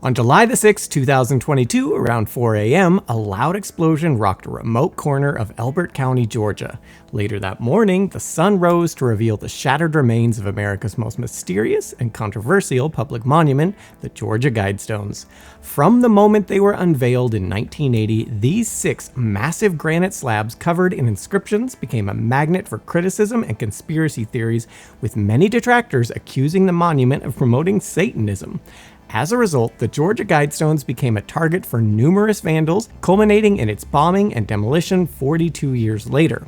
On July the 6th, 2022, around 4 a.m., a loud explosion rocked a remote corner of Elbert County, Georgia. Later that morning, the sun rose to reveal the shattered remains of America's most mysterious and controversial public monument, the Georgia Guidestones. From the moment they were unveiled in 1980, these 6 massive granite slabs covered in inscriptions became a magnet for criticism and conspiracy theories, with many detractors accusing the monument of promoting Satanism. As a result, the Georgia Guidestones became a target for numerous vandals, culminating in its bombing and demolition 42 years later.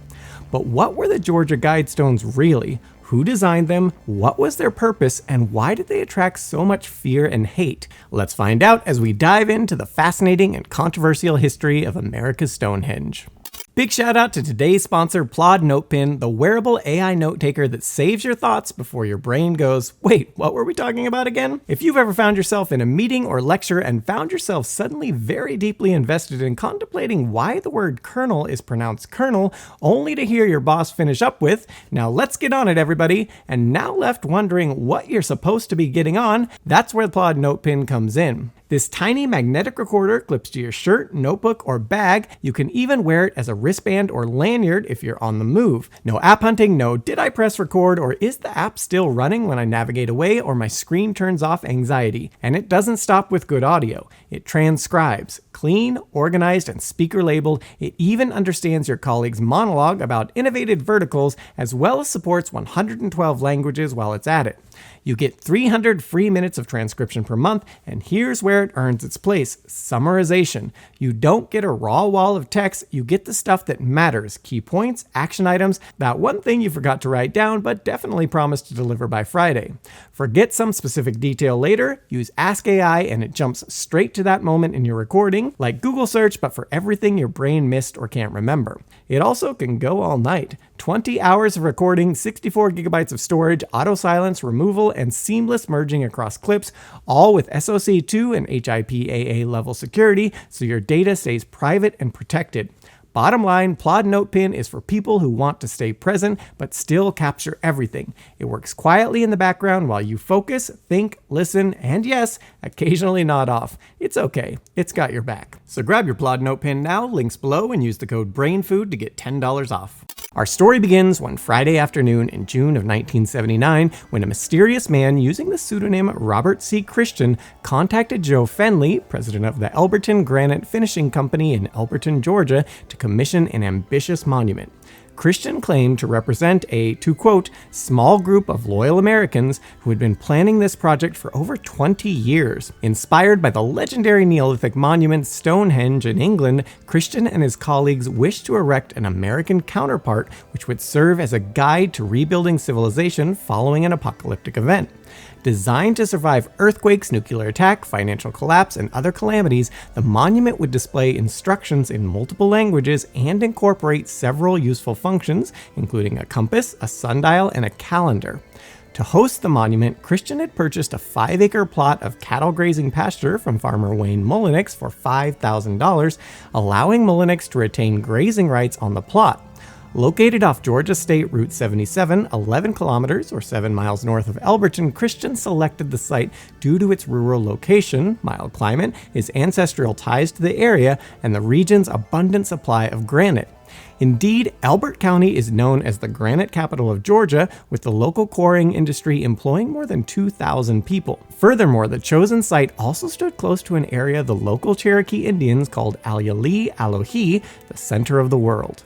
But what were the Georgia Guidestones really? Who designed them? What was their purpose? And why did they attract so much fear and hate? Let's find out as we dive into the fascinating and controversial history of America's Stonehenge. Big shout out to today's sponsor, Plod Notepin, the wearable AI note taker that saves your thoughts before your brain goes, wait, what were we talking about again? If you've ever found yourself in a meeting or lecture and found yourself suddenly very deeply invested in contemplating why the word kernel is pronounced kernel, only to hear your boss finish up with, now let's get on it everybody, and now left wondering what you're supposed to be getting on, that's where the Plod Notepin comes in. This tiny magnetic recorder clips to your shirt, notebook, or bag. You can even wear it as a wristband or lanyard if you're on the move. No app hunting, no did I press record or is the app still running when I navigate away or my screen turns off anxiety. And it doesn't stop with good audio. It transcribes. Clean, organized, and speaker labeled. It even understands your colleague's monologue about innovative verticals as well as supports 112 languages while it's at it. You get 300 free minutes of transcription per month, and here's where it earns its place: summarization. You don't get a raw wall of text, you get the stuff that matters: key points, action items, that one thing you forgot to write down but definitely promised to deliver by Friday. Forget some specific detail later, use Ask AI and it jumps straight to that moment in your recording, like Google search but for everything your brain missed or can't remember. It also can go all night. 20 hours of recording, 64 gigabytes of storage, auto silence, removal, and seamless merging across clips, all with SOC 2 and HIPAA level security, so your data stays private and protected. Bottom line, Plod Notepin is for people who want to stay present but still capture everything. It works quietly in the background while you focus, think, listen, and yes, occasionally nod off. It's okay, it's got your back. So grab your Plod Notepin now, links below, and use the code BRAINFOOD to get $10 off. Our story begins one Friday afternoon in June of 1979 when a mysterious man using the pseudonym Robert C. Christian contacted Joe Fenley, president of the Elberton Granite Finishing Company in Elberton, Georgia, to commission an ambitious monument. Christian claimed to represent a, to quote, small group of loyal Americans who had been planning this project for over 20 years. Inspired by the legendary Neolithic monument Stonehenge in England, Christian and his colleagues wished to erect an American counterpart which would serve as a guide to rebuilding civilization following an apocalyptic event. Designed to survive earthquakes, nuclear attack, financial collapse, and other calamities, the monument would display instructions in multiple languages and incorporate several useful functions, including a compass, a sundial, and a calendar. To host the monument, Christian had purchased a 5-acre plot of cattle grazing pasture from farmer Wayne Mullenix for $5,000, allowing Mullenix to retain grazing rights on the plot. Located off Georgia State Route 77, 11 kilometers or 7 miles north of Elberton, Christian selected the site due to its rural location, mild climate, his ancestral ties to the area, and the region's abundant supply of granite. Indeed, Elbert County is known as the granite capital of Georgia, with the local quarrying industry employing more than 2,000 people. Furthermore, the chosen site also stood close to an area the local Cherokee Indians called Alyali Alohi, the center of the world.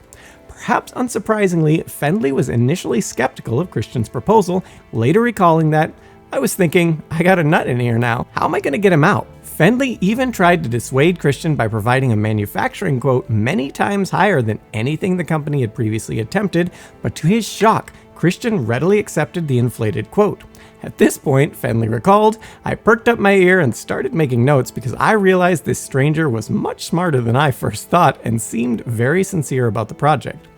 Perhaps unsurprisingly, Fenley was initially skeptical of Christian's proposal, later recalling that, I was thinking, I got a nut in here now, how am I going to get him out? Fenley even tried to dissuade Christian by providing a manufacturing quote many times higher than anything the company had previously attempted, but to his shock, Christian readily accepted the inflated quote. At this point, Fenley recalled, I perked up my ear and started making notes because I realized this stranger was much smarter than I first thought and seemed very sincere about the project.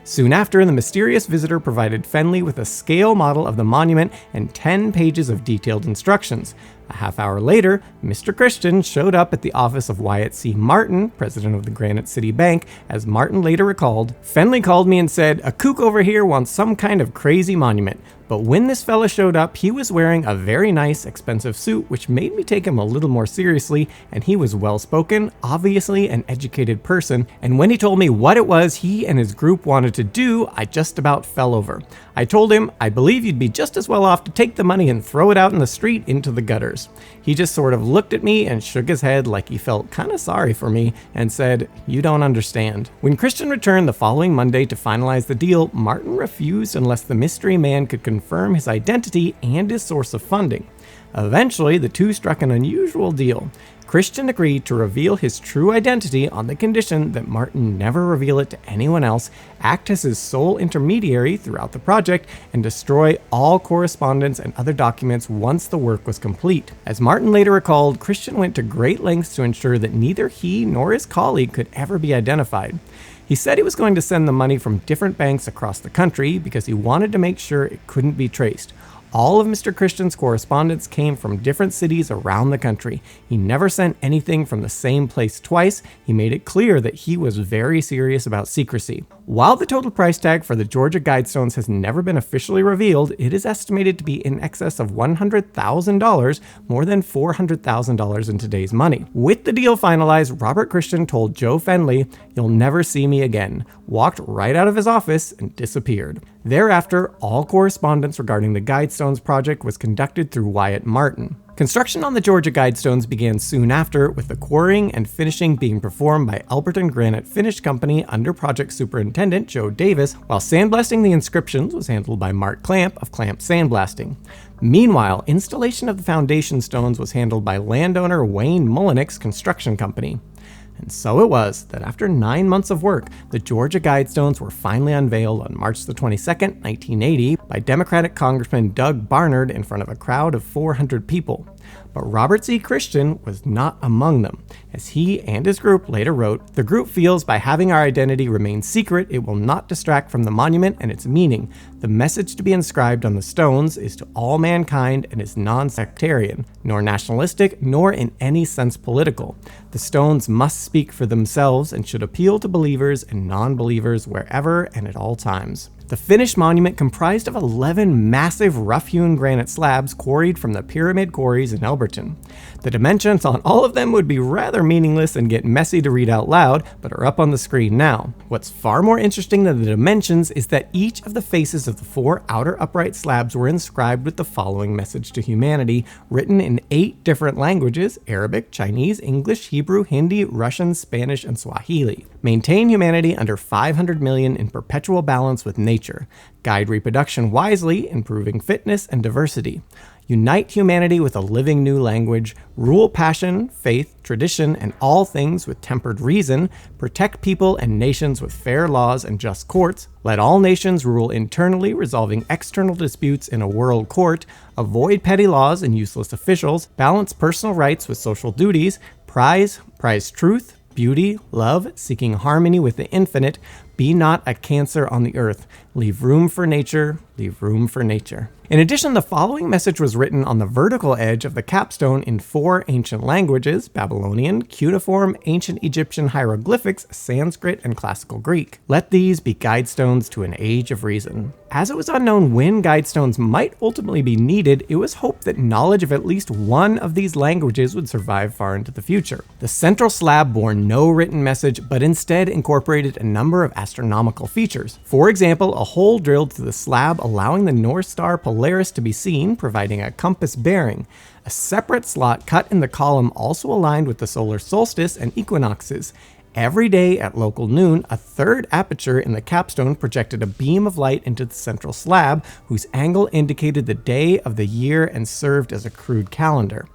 Soon after, the mysterious visitor provided Fenley with a scale model of the monument and 10 pages of detailed instructions. A half hour later, Mr. Christian showed up at the office of Wyatt C. Martin, president of the Granite City Bank. As Martin later recalled, Fenley called me and said, a kook over here wants some kind of crazy monument. But when this fella showed up, he was wearing a very nice, expensive suit, which made me take him a little more seriously, and he was well-spoken, obviously an educated person, and when he told me what it was he and his group wanted to do, I just about fell over. I told him, I believe you'd be just as well off to take the money and throw it out in the street into the gutters. He just sort of looked at me and shook his head like he felt kind of sorry for me and said, "You don't understand." When Christian returned the following Monday to finalize the deal, Martin refused unless the mystery man could confirm his identity and his source of funding. Eventually, the two struck an unusual deal. Christian agreed to reveal his true identity on the condition that Martin never reveal it to anyone else, act as his sole intermediary throughout the project, and destroy all correspondence and other documents once the work was complete. As Martin later recalled, Christian went to great lengths to ensure that neither he nor his colleague could ever be identified. He said he was going to send the money from different banks across the country because he wanted to make sure it couldn't be traced. All of Mr. Christian's correspondence came from different cities around the country. He never sent anything from the same place twice. He made it clear that he was very serious about secrecy. While the total price tag for the Georgia Guidestones has never been officially revealed, it is estimated to be in excess of $100,000, more than $400,000 in today's money. With the deal finalized, Robert Christian told Joe Fenley, "You'll never see me again," walked right out of his office and disappeared. Thereafter, all correspondence regarding the Guidestones project was conducted through Wyatt Martin. Construction on the Georgia Guidestones began soon after, with the quarrying and finishing being performed by Elbert Granite Finish Company under project superintendent Joe Davis, while sandblasting the inscriptions was handled by Mark Clamp of Clamp Sandblasting. Meanwhile, installation of the foundation stones was handled by landowner Wayne Mullenix Construction Company. And so it was that after 9 months of work, the Georgia Guidestones were finally unveiled on March the 22nd, 1980, by Democratic Congressman Doug Barnard in front of a crowd of 400 people. But Robert C. Christian was not among them. As he and his group later wrote, "The group feels by having our identity remain secret, it will not distract from the monument and its meaning. The message to be inscribed on the stones is to all mankind and is non-sectarian, nor nationalistic, nor in any sense political. The stones must speak for themselves and should appeal to believers and non-believers wherever and at all times." The finished monument comprised of 11 massive rough-hewn granite slabs quarried from the pyramid quarries in Elberton. The dimensions on all of them would be rather meaningless and get messy to read out loud, but are up on the screen now. What's far more interesting than the dimensions is that each of the faces of the 4 outer upright slabs were inscribed with the following message to humanity, written in 8 different languages: Arabic, Chinese, English, Hebrew, Hindi, Russian, Spanish, and Swahili. Maintain humanity under 500 million in perpetual balance with nature. Guide reproduction wisely, improving fitness and diversity. Unite humanity with a living new language. Rule passion, faith, tradition, and all things with tempered reason. Protect people and nations with fair laws and just courts. Let all nations rule internally, resolving external disputes in a world court. Avoid petty laws and useless officials. Balance personal rights with social duties. Prize truth, beauty, love, seeking harmony with the infinite. Be not a cancer on the earth. Leave room for nature. Leave room for nature. In addition, the following message was written on the vertical edge of the capstone in 4 ancient languages: Babylonian, cuneiform, ancient Egyptian hieroglyphics, Sanskrit, and classical Greek. Let these be guidestones to an age of reason. As it was unknown when guidestones might ultimately be needed, it was hoped that knowledge of at least one of these languages would survive far into the future. The central slab bore no written message, but instead incorporated a number of astronomical features. For example, a hole drilled through the slab allowing the North Star Polaris to be seen, providing a compass bearing. A separate slot cut in the column also aligned with the solar solstice and equinoxes. Every day at local noon, a third aperture in the capstone projected a beam of light into the central slab, whose angle indicated the day of the year and served as a crude calendar.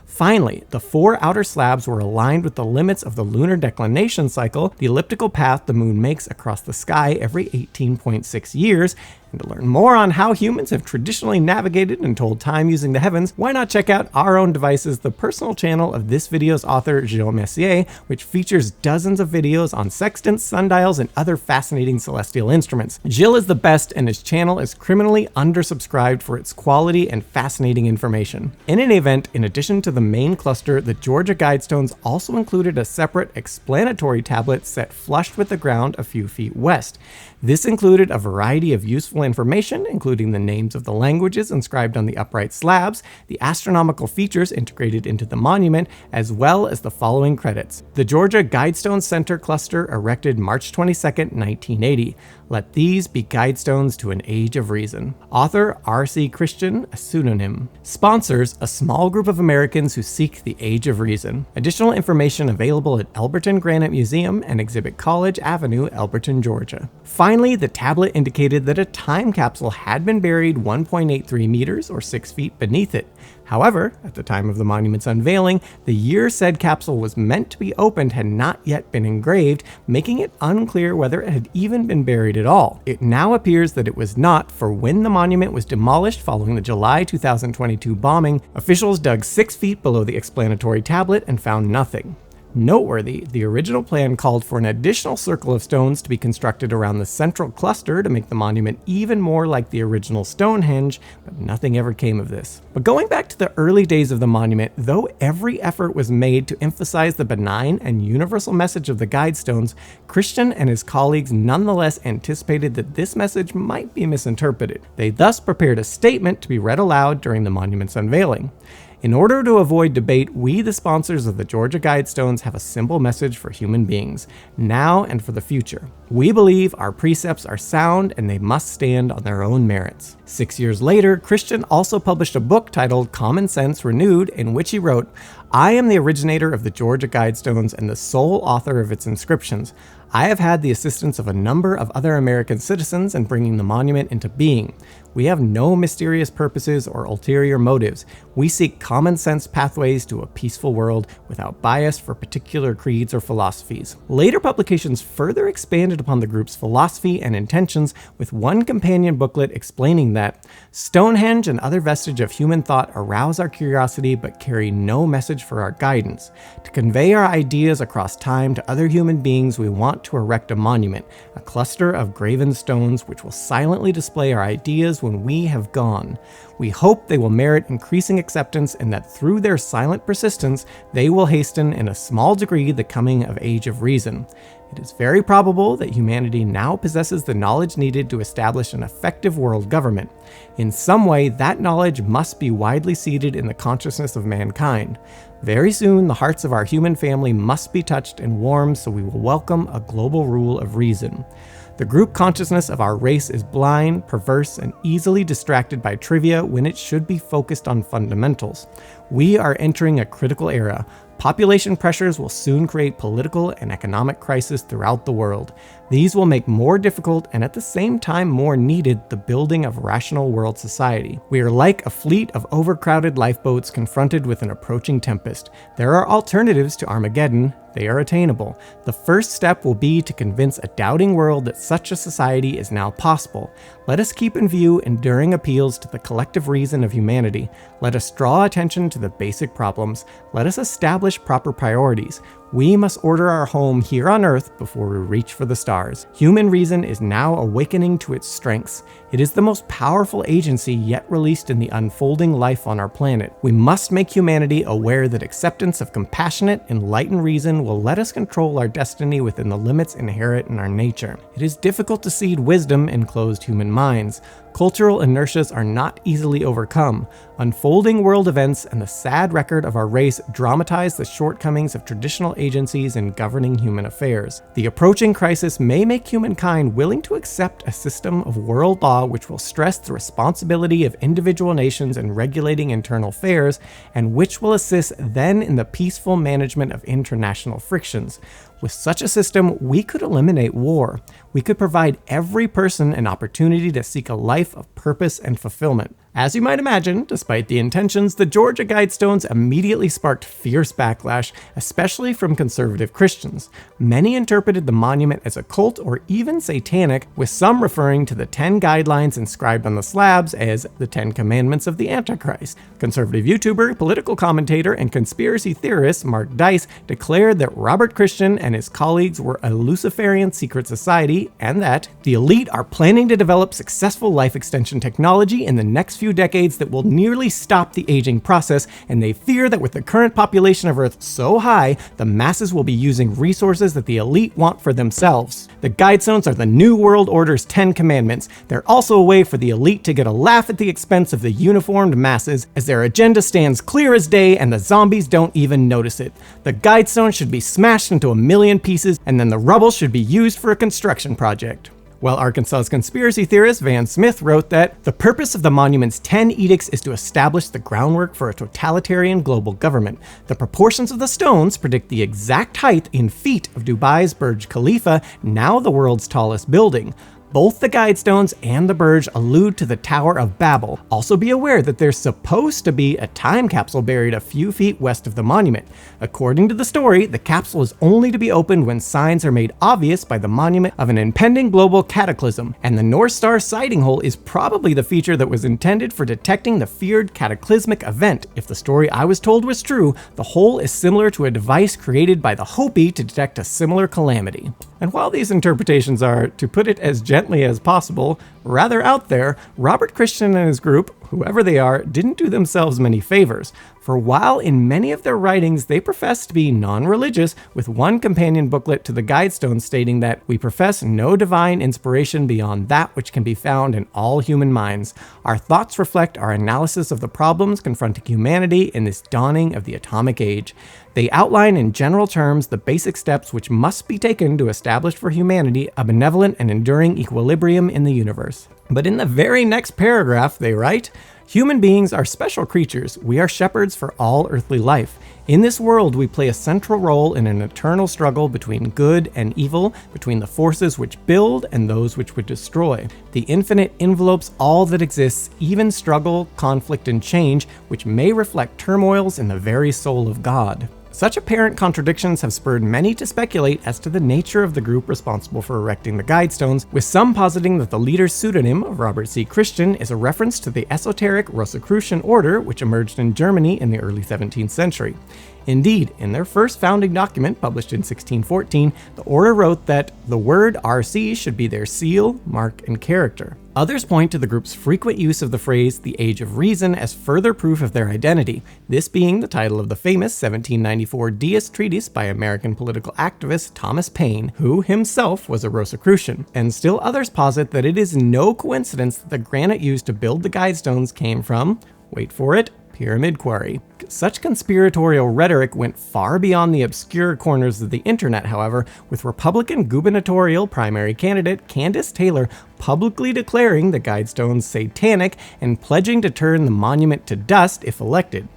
Finally, the 4 outer slabs were aligned with the limits of the lunar declination cycle, the elliptical path the moon makes across the sky every 18.6 years. And to learn more on how humans have traditionally navigated and told time using the heavens, why not check out Our Own Devices, the personal channel of this video's author, Gilles Messier, which features dozens of videos on sextants, sundials, and other fascinating celestial instruments. Gilles is the best, and his channel is criminally undersubscribed for its quality and fascinating information. In any event, in addition to the main cluster, the Georgia Guidestones also included a separate explanatory tablet set flush with the ground a few feet west. This included a variety of useful textual information, including the names of the languages inscribed on the upright slabs, the astronomical features integrated into the monument, as well as the following credits. The Georgia Guidestones Center cluster erected March 22, 1980. Let these be guidestones to an age of reason. Author R.C. Christian, a pseudonym. Sponsors, a small group of Americans who seek the age of reason. Additional information available at Elberton Granite Museum and Exhibit College Avenue, Elberton, Georgia. Finally, the tablet indicated that a time capsule had been buried 1.83 meters or 6 feet beneath it. However, at the time of the monument's unveiling, the year said capsule was meant to be opened had not yet been engraved, making it unclear whether it had even been buried at all. It now appears that it was not, for when the monument was demolished following the July 2022 bombing, officials dug 6 feet below the explanatory tablet and found nothing. Noteworthy, the original plan called for an additional circle of stones to be constructed around the central cluster to make the monument even more like the original Stonehenge, but nothing ever came of this. But going back to the early days of the monument, though every effort was made to emphasize the benign and universal message of the Guidestones, Christian and his colleagues nonetheless anticipated that this message might be misinterpreted. They thus prepared a statement to be read aloud during the monument's unveiling. In order to avoid debate, we, the sponsors of the Georgia Guidestones, have a simple message for human beings, now and for the future. We believe our precepts are sound and they must stand on their own merits. 6 years later, Christian also published a book titled Common Sense Renewed, in which he wrote, "I am the originator of the Georgia Guidestones and the sole author of its inscriptions. I have had the assistance of a number of other American citizens in bringing the monument into being. We have no mysterious purposes or ulterior motives. We seek common sense pathways to a peaceful world without bias for particular creeds or philosophies." Later publications further expanded upon the group's philosophy and intentions, with one companion booklet explaining that Stonehenge and other vestige of human thought arouse our curiosity but carry no message for our guidance. To convey our ideas across time to other human beings, we want to erect a monument, a cluster of graven stones which will silently display our ideas when we have gone. We hope they will merit increasing acceptance and that through their silent persistence, they will hasten in a small degree the coming of age of reason. It is very probable that humanity now possesses the knowledge needed to establish an effective world government. In some way, that knowledge must be widely seated in the consciousness of mankind. Very soon, the hearts of our human family must be touched and warmed so we will welcome a global rule of reason. The group consciousness of our race is blind, perverse, and easily distracted by trivia when it should be focused on fundamentals. We are entering a critical era. Population pressures will soon create political and economic crisis throughout the world. These will make more difficult and at the same time more needed the building of rational world society. We are like a fleet of overcrowded lifeboats confronted with an approaching tempest. There are alternatives to Armageddon. They are attainable. The first step will be to convince a doubting world that such a society is now possible. Let us keep in view enduring appeals to the collective reason of humanity. Let us draw attention to the basic problems. Let us establish proper priorities. We must order our home here on Earth before we reach for the stars. Human reason is now awakening to its strengths. It is the most powerful agency yet released in the unfolding life on our planet. We must make humanity aware that acceptance of compassionate, enlightened reason will let us control our destiny within the limits inherent in our nature. It is difficult to seed wisdom in closed human minds. Cultural inertias are not easily overcome. Unfolding world events and the sad record of our race dramatize the shortcomings of traditional agencies in governing human affairs. The approaching crisis may make humankind willing to accept a system of world law which will stress the responsibility of individual nations in regulating internal affairs, and which will assist then in the peaceful management of international frictions. With such a system, we could eliminate war. We could provide every person an opportunity to seek a life of purpose and fulfillment. As you might imagine, despite the intentions, the Georgia Guidestones immediately sparked fierce backlash, especially from conservative Christians. Many interpreted the monument as a cult or even satanic, with some referring to the 10 guidelines inscribed on the slabs as the 10 Commandments of the Antichrist. Conservative YouTuber, political commentator, and conspiracy theorist Mark Dice declared that Robert Christian and his colleagues were a Luciferian secret society, and that the elite are planning to develop successful life extension technology in the next few decades that will nearly stop the aging process, and they fear that with the current population of Earth so high, the masses will be using resources that the elite want for themselves. The Guidestones are the New World Order's 10 Commandments. They're also a way for the elite to get a laugh at the expense of the uniformed masses, as their agenda stands clear as day and the zombies don't even notice it. The Guidestones should be smashed into a million pieces, and then the rubble should be used for a construction project. Well, Arkansas's conspiracy theorist Van Smith wrote that the purpose of the monument's 10 edicts is to establish the groundwork for a totalitarian global government. The proportions of the stones predict the exact height in feet of Dubai's Burj Khalifa, now the world's tallest building. Both the Guidestones and the Burj allude to the Tower of Babel. Also be aware that there's supposed to be a time capsule buried a few feet west of the monument. According to the story, the capsule is only to be opened when signs are made obvious by the monument of an impending global cataclysm, and the North Star sighting hole is probably the feature that was intended for detecting the feared cataclysmic event. If the story I was told was true, the hole is similar to a device created by the Hopi to detect a similar calamity. And while these interpretations are, to put it as gently as possible, rather out there, Robert Christian and his group, whoever they are, didn't do themselves many favors. For while in many of their writings they profess to be non-religious, with one companion booklet to the Guidestones stating that we profess no divine inspiration beyond that which can be found in all human minds, our thoughts reflect our analysis of the problems confronting humanity in this dawning of the atomic age. They outline in general terms the basic steps which must be taken to establish for humanity a benevolent and enduring equilibrium in the universe. But in the very next paragraph, they write, "Human beings are special creatures. We are shepherds for all earthly life. In this world, we play a central role in an eternal struggle between good and evil, between the forces which build and those which would destroy. The infinite envelopes all that exists, even struggle, conflict, and change, which may reflect turmoils in the very soul of God." Such apparent contradictions have spurred many to speculate as to the nature of the group responsible for erecting the Guidestones, with some positing that the leader's pseudonym of Robert C. Christian is a reference to the esoteric Rosicrucian order which emerged in Germany in the early 17th century. Indeed, in their first founding document, published in 1614, the order wrote that the word RC should be their seal, mark, and character. Others point to the group's frequent use of the phrase "the Age of Reason" as further proof of their identity, this being the title of the famous 1794 deist treatise by American political activist Thomas Paine, who himself was a Rosicrucian. And still others posit that it is no coincidence that the granite used to build the Guidestones came from, wait for it, pyramid quarry. Such conspiratorial rhetoric went far beyond the obscure corners of the internet, however, with Republican gubernatorial primary candidate Candace Taylor publicly declaring the Guidestones satanic and pledging to turn the monument to dust if elected.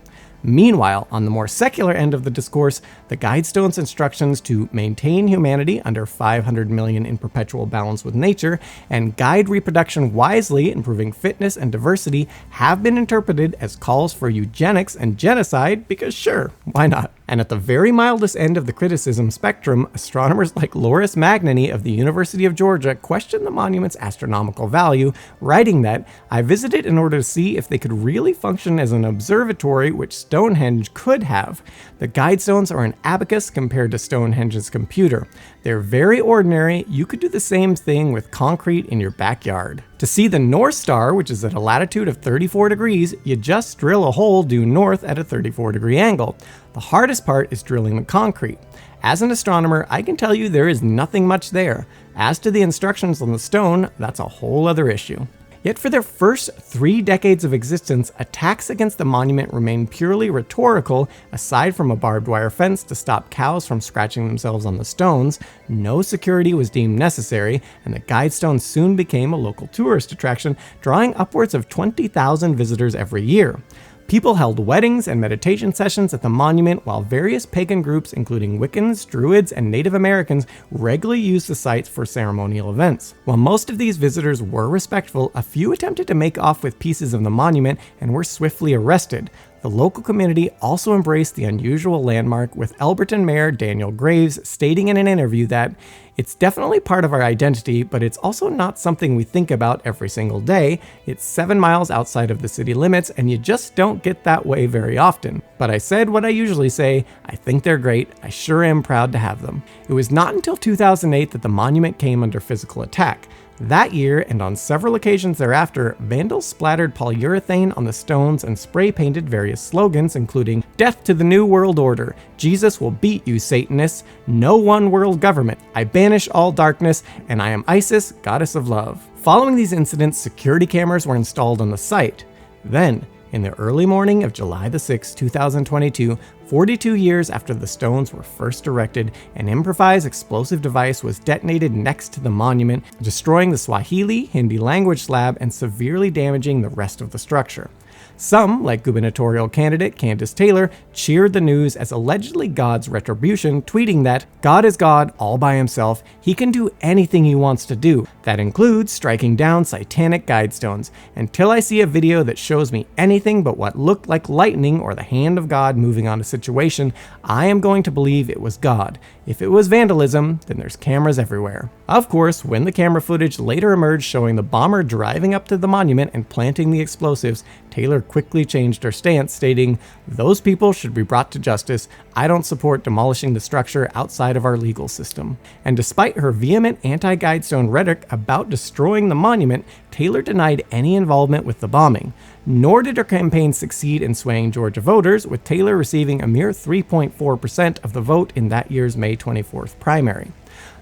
Meanwhile, on the more secular end of the discourse, the Guidestones' instructions to maintain humanity under 500 million in perpetual balance with nature and guide reproduction wisely, improving fitness and diversity, have been interpreted as calls for eugenics and genocide because sure, why not? And at the very mildest end of the criticism spectrum, astronomers like Loris Magnani of the University of Georgia questioned the monument's astronomical value, writing that, "I visited in order to see if they could really function as an observatory, which Stonehenge could have. The Guidestones are an abacus compared to Stonehenge's computer. They're very ordinary. You could do the same thing with concrete in your backyard. To see the North Star, which is at a latitude of 34 degrees, you just drill a hole due north at a 34-degree angle. The hardest part is drilling the concrete. As an astronomer, I can tell you there is nothing much there. As to the instructions on the stone, that's a whole other issue." Yet for their first 3 decades of existence, attacks against the monument remained purely rhetorical. Aside from a barbed wire fence to stop cows from scratching themselves on the stones, no security was deemed necessary, and the Guidestones soon became a local tourist attraction, drawing upwards of 20,000 visitors every year. People held weddings and meditation sessions at the monument, while various pagan groups, including Wiccans, Druids, and Native Americans, regularly used the sites for ceremonial events. While most of these visitors were respectful, a few attempted to make off with pieces of the monument and were swiftly arrested. The local community also embraced the unusual landmark, with Elberton Mayor Daniel Graves stating in an interview that, "It's definitely part of our identity, but it's also not something we think about every single day. It's 7 miles outside of the city limits, and you just don't get that way very often. But I said what I usually say, I think they're great. I sure am proud to have them." It was not until 2008 that the monument came under physical attack. That year, and on several occasions thereafter, vandals splattered polyurethane on the stones and spray painted various slogans, including "Death to the New World Order," "Jesus will beat you, Satanists," "No one world government," "I banish all darkness," and "I am Isis, goddess of love." Following these incidents, security cameras were installed on the site. Then, in the early morning of July 6, 2022, 42 years after the stones were first erected, an improvised explosive device was detonated next to the monument, destroying the Swahili Hindi language slab and severely damaging the rest of the structure. Some, like gubernatorial candidate Candace Taylor, cheered the news as allegedly God's retribution, tweeting that God is God all by himself. He can do anything he wants to do. That includes striking down satanic guidestones. Until I see a video that shows me anything but what looked like lightning or the hand of God moving on a situation, I am going to believe it was God. If it was vandalism, then there's cameras everywhere. Of course, when the camera footage later emerged showing the bomber driving up to the monument and planting the explosives, Taylor quickly changed her stance, stating, "Those people should be brought to justice. I don't support demolishing the structure outside of our legal system." And despite her vehement anti-guidestone rhetoric about destroying the monument, Taylor denied any involvement with the bombing. Nor did her campaign succeed in swaying Georgia voters, with Taylor receiving a mere 3.4% of the vote in that year's May 24th primary.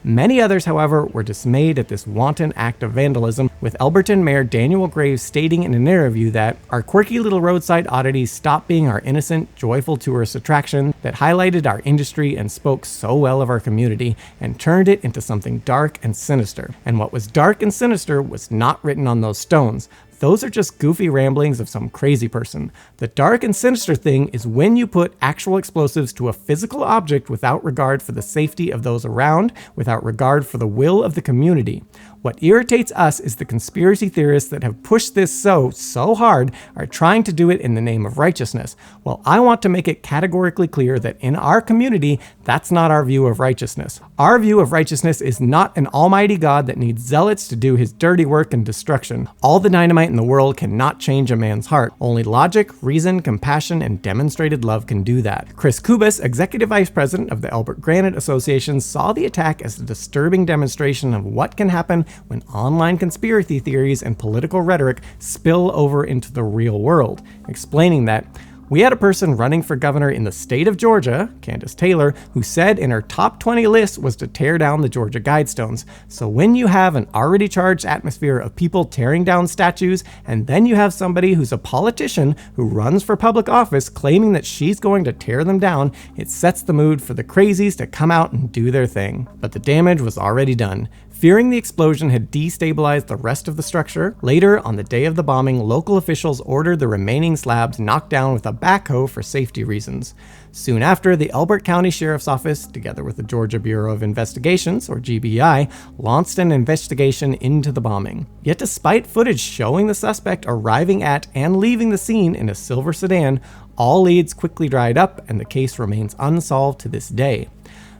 Many others, however, were dismayed at this wanton act of vandalism, with Elberton Mayor Daniel Graves stating in an interview that our quirky little roadside oddities stopped being our innocent, joyful tourist attraction that highlighted our industry and spoke so well of our community, and turned it into something dark and sinister. And what was dark and sinister was not written on those stones. Those are just goofy ramblings of some crazy person. The dark and sinister thing is when you put actual explosives to a physical object without regard for the safety of those around, without regard for the will of the community. What irritates us is the conspiracy theorists that have pushed this so hard are trying to do it in the name of righteousness. Well, I want to make it categorically clear that in our community, that's not our view of righteousness. Our view of righteousness is not an almighty God that needs zealots to do his dirty work and destruction. All the dynamite in the world cannot change a man's heart. Only logic, reason, compassion, and demonstrated love can do that. Chris Kubas, executive vice president of the Elbert Granite Association, saw the attack as a disturbing demonstration of what can happen when online conspiracy theories and political rhetoric spill over into the real world, explaining that we had a person running for governor in the state of Georgia, Candace Taylor, who said in her top 20 list was to tear down the Georgia Guidestones. So when you have an already charged atmosphere of people tearing down statues, and then you have somebody who's a politician who runs for public office claiming that she's going to tear them down, it sets the mood for the crazies to come out and do their thing. But the damage was already done. Fearing the explosion had destabilized the rest of the structure, later on the day of the bombing, local officials ordered the remaining slabs knocked down with a backhoe for safety reasons. Soon after, the Elbert County Sheriff's Office, together with the Georgia Bureau of Investigations, or GBI, launched an investigation into the bombing. Yet despite footage showing the suspect arriving at and leaving the scene in a silver sedan, all leads quickly dried up and the case remains unsolved to this day.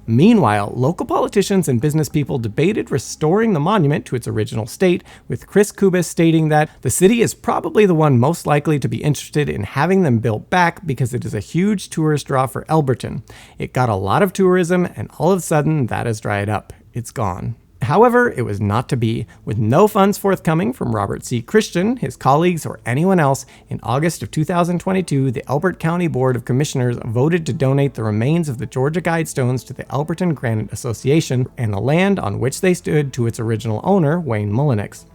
Meanwhile, local politicians and business people debated restoring the monument to its original state, with Chris Kubas stating that the city is probably the one most likely to be interested in having them built back because it is a huge tourist draw for Elberton. It got a lot of tourism, and all of a sudden that has dried up. It's gone. However, it was not to be. With no funds forthcoming from Robert C. Christian, his colleagues, or anyone else, in August of 2022, the Elbert County Board of Commissioners voted to donate the remains of the Georgia Guidestones to the Elberton Granite Association and the land on which they stood to its original owner, Wayne Mullenix.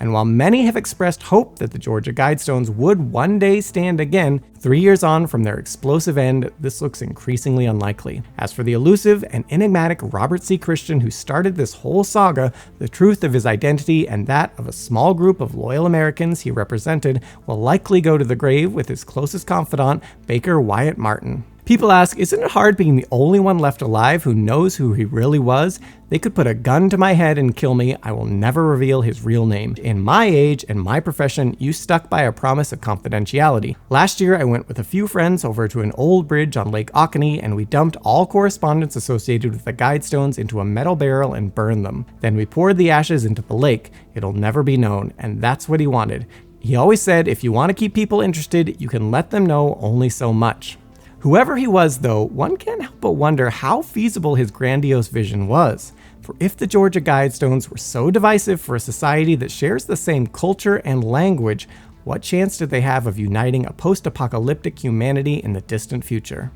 And while many have expressed hope that the Georgia Guidestones would one day stand again, 3 years on from their explosive end, this looks increasingly unlikely. As for the elusive and enigmatic Robert C. Christian who started this whole saga, the truth of his identity and that of a small group of loyal Americans he represented will likely go to the grave with his closest confidant, Baker Wyatt Martin. People ask, isn't it hard being the only one left alive who knows who he really was? They could put a gun to my head and kill me. I will never reveal his real name. In my age and my profession, you stuck by a promise of confidentiality. Last year, I went with a few friends over to an old bridge on Lake Oconee, and we dumped all correspondence associated with the Guidestones into a metal barrel and burned them. Then we poured the ashes into the lake. It'll never be known, and that's what he wanted. He always said, if you want to keep people interested, you can let them know only so much. Whoever he was, though, one can't help but wonder how feasible his grandiose vision was. For if the Georgia Guidestones were so divisive for a society that shares the same culture and language, what chance did they have of uniting a post-apocalyptic humanity in the distant future?